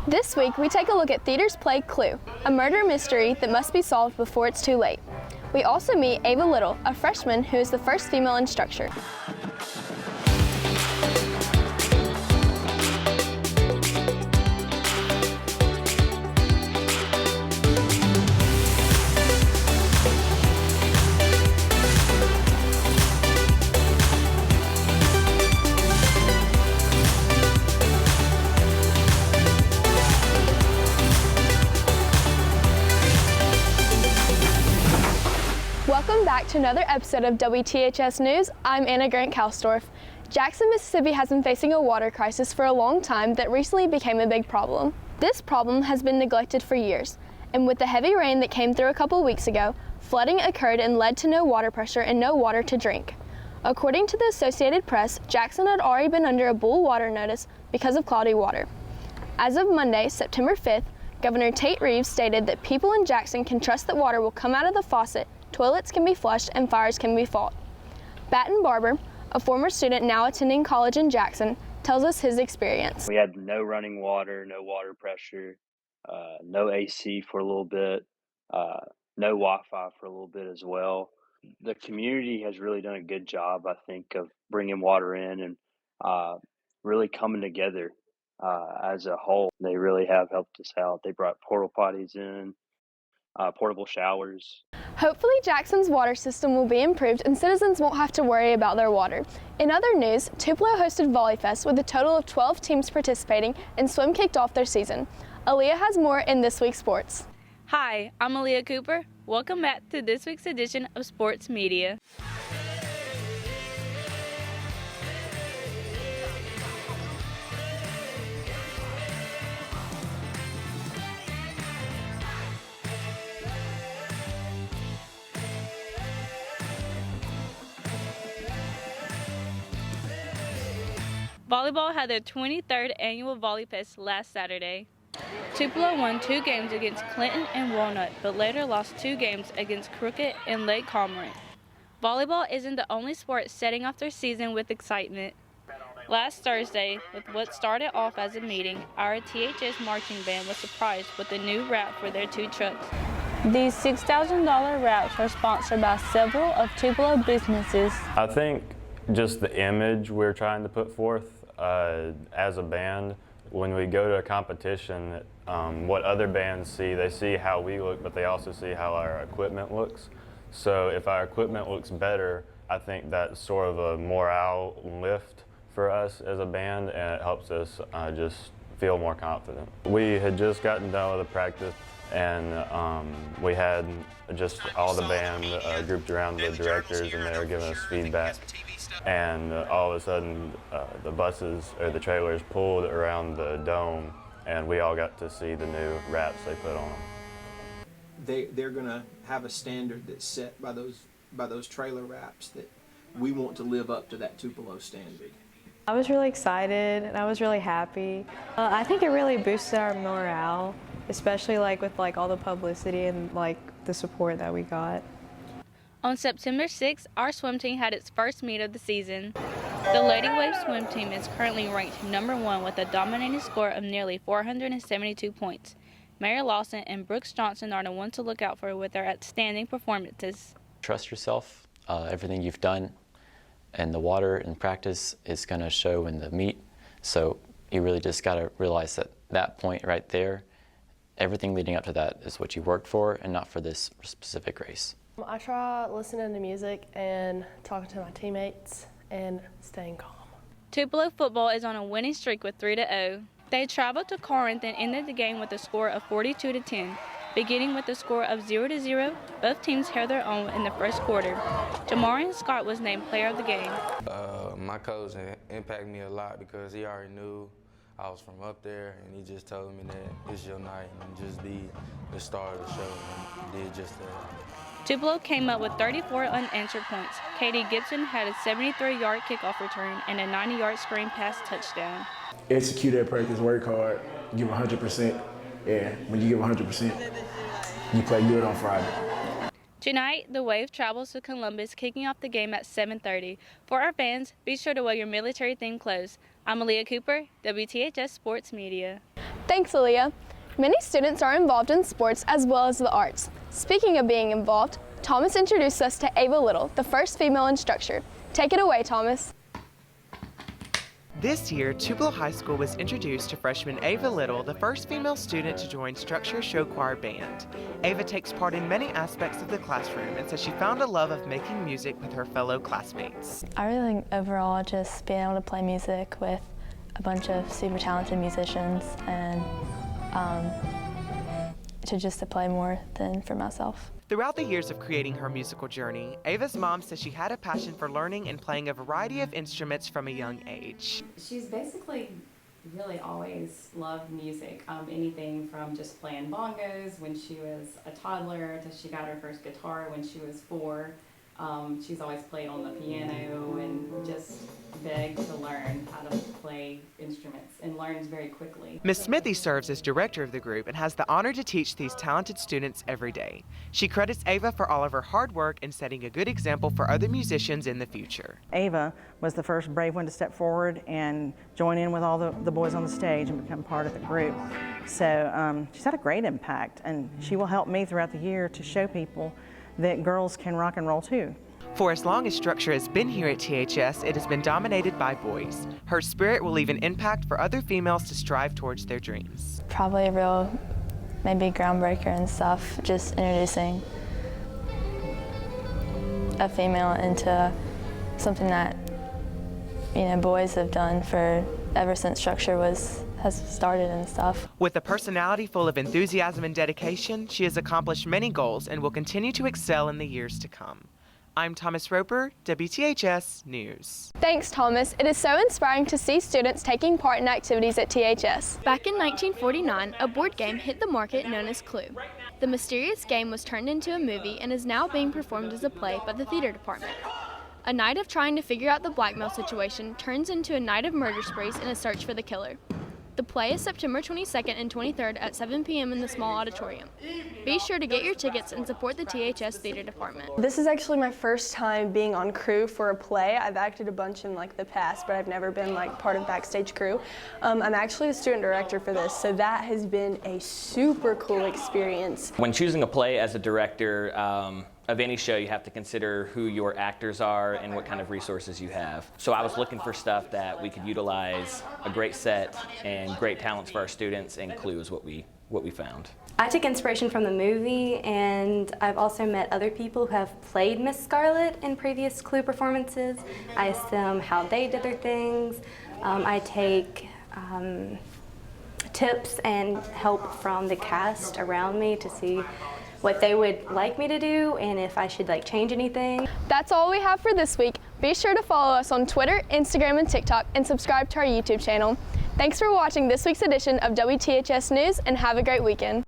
This week, we take a look at theater's play Clue, a murder mystery that must be solved before it's too late. We also meet Ava Little, a freshman who is the first female instructor. Welcome back to another episode of WTHS News. I'm Anna Grant Kahlstorf. Jackson, Mississippi has been facing a water crisis for a long time that recently became a big problem. This problem has been neglected for years, and with the heavy rain that came through a couple weeks ago, flooding occurred and led to no water pressure and no water to drink. According to the Associated Press, Jackson had already been under a bull water notice because of cloudy water. As of Monday, September 5th, Governor Tate Reeves stated that people in Jackson can trust that water will come out of the faucet, toilets can be flushed, and fires can be fought. Batten Barber, a former student now attending college in Jackson, tells us his experience. We had no running water, no water pressure, no AC for a little bit, no Wi-Fi for a little bit as well. The community has really done a good job, I think, of bringing water in and really coming together as a whole. They really have helped us out. They brought porta potties in, portable showers. Hopefully Jackson's water system will be improved and citizens won't have to worry about their water. In other news, Tupelo hosted Volley Fest with a total of 12 teams participating, and swim kicked off their season. Aaliyah has more in this week's sports. Hi, I'm Aaliyah Cooper. Welcome back to this week's edition of Sports Media. Volleyball had their 23rd annual Volley Fest last Saturday. Tupelo won 2 games against Clinton and Walnut, but later lost 2 games against Crooked and Lake Cormorant. Volleyball isn't the only sport setting off their season with excitement. Last Thursday, with what started off as a meeting, our THS marching band was surprised with a new route for their 2 trucks. These $6,000 routes are sponsored by several of Tupelo businesses. I think just the image we're trying to put forth as a band, when we go to a competition, what other bands see, they see how we look, but they also see how our equipment looks. So if our equipment looks better, I think that's sort of a morale lift for us as a band, and it helps us just feel more confident. We had just gotten done with the practice, and we had just all the band grouped around the directors, and they were giving us feedback. And all of a sudden, the buses or the trailers pulled around the dome, and we all got to see the new wraps they put on them. They're going to have a standard that's set by those trailer wraps that we want to live up to that Tupelo standard. I was really excited and I was really happy. I think it really boosted our morale, especially with all the publicity and the support that we got. On September 6th, our swim team had its first meet of the season. The Lady Wave swim team is currently ranked number 1 with a dominating score of nearly 472 points. Mary Lawson and Brooks Johnson are the ones to look out for with their outstanding performances. Trust yourself. Everything you've done in the water and practice is going to show in the meet. So you really just got to realize that point right there, everything leading up to that is what you worked for and not for this specific race. I try listening to music and talking to my teammates and staying calm. Tupelo football is on a winning streak with 3-0. They traveled to Corinth and ended the game with a score of 42-10. Beginning with a score of 0-0, both teams held their own in the first quarter. Jamarian Scott was named player of the game. My coach impacted me a lot because he already knew I was from up there, and he just told me that it's your night and just be the star of the show, and did just that. Tupelo came up with 34 unanswered points. Katie Gibson had a 73-yard kickoff return and a 90-yard screen pass touchdown. Execute at practice, work hard, give 100%. Yeah, when you give 100%, you play good on Friday. Tonight, the Wave travels to Columbus, kicking off the game at 7:30. For our fans, be sure to wear your military-themed clothes. I'm Aaliyah Cooper, WTHS Sports Media. Thanks, Aaliyah. Many students are involved in sports as well as the arts. Speaking of being involved, Thomas introduced us to Ava Little, the first female instructor. Take it away, Thomas. This year, Tupelo High School was introduced to freshman Ava Little, the first female student to join Structure Show Choir Band. Ava takes part in many aspects of the classroom and says she found a love of making music with her fellow classmates. I really think overall just being able to play music with a bunch of super talented musicians and to play more than for myself. Throughout the years of creating her musical journey, Ava's mom says she had a passion for learning and playing a variety of instruments from a young age. She's basically really always loved music, anything from just playing bongos when she was a toddler to she got her first guitar when she was 4. She's always played on the piano and just begged to learn how to play instruments and learns very quickly. Miss Smithy serves as director of the group and has the honor to teach these talented students every day. She credits Ava for all of her hard work and setting a good example for other musicians in the future. Ava was the first brave one to step forward and join in with all the boys on the stage and become part of the group. So she's had a great impact, and she will help me throughout the year to show people that girls can rock and roll too. For as long as Structure has been here at THS, it has been dominated by boys. Her spirit will leave an impact for other females to strive towards their dreams. Probably a real, maybe groundbreaker and stuff, just introducing a female into something that, boys have done for ever since Structure has started and stuff. With a personality full of enthusiasm and dedication, she has accomplished many goals and will continue to excel in the years to come. I'm Thomas Roper, WTHS News. Thanks, Thomas. It is so inspiring to see students taking part in activities at THS. Back in 1949, a board game hit the market known as Clue. The mysterious game was turned into a movie and is now being performed as a play by the theater department. A night of trying to figure out the blackmail situation turns into a night of murder sprees and a search for the killer. The play is September 22nd and 23rd at 7 p.m. in the small auditorium. Be sure to get your tickets and support the THS Theater Department. This is actually my first time being on crew for a play. I've acted a bunch in the past, but I've never been part of backstage crew. I'm actually a student director for this, so that has been a super cool experience. When choosing a play as a director of any show, you have to consider who your actors are and what kind of resources you have. So I was looking for stuff that we could utilize, a great set and great talents for our students, and Clue is what we found. I took inspiration from the movie, and I've also met other people who have played Miss Scarlet in previous Clue performances. I asked them how they did their things. I take tips and help from the cast around me to see what they would like me to do and if I should change anything. That's all we have for this week. Be sure to follow us on Twitter, Instagram, and TikTok, and subscribe to our YouTube channel. Thanks for watching this week's edition of WTHS News, and have a great weekend.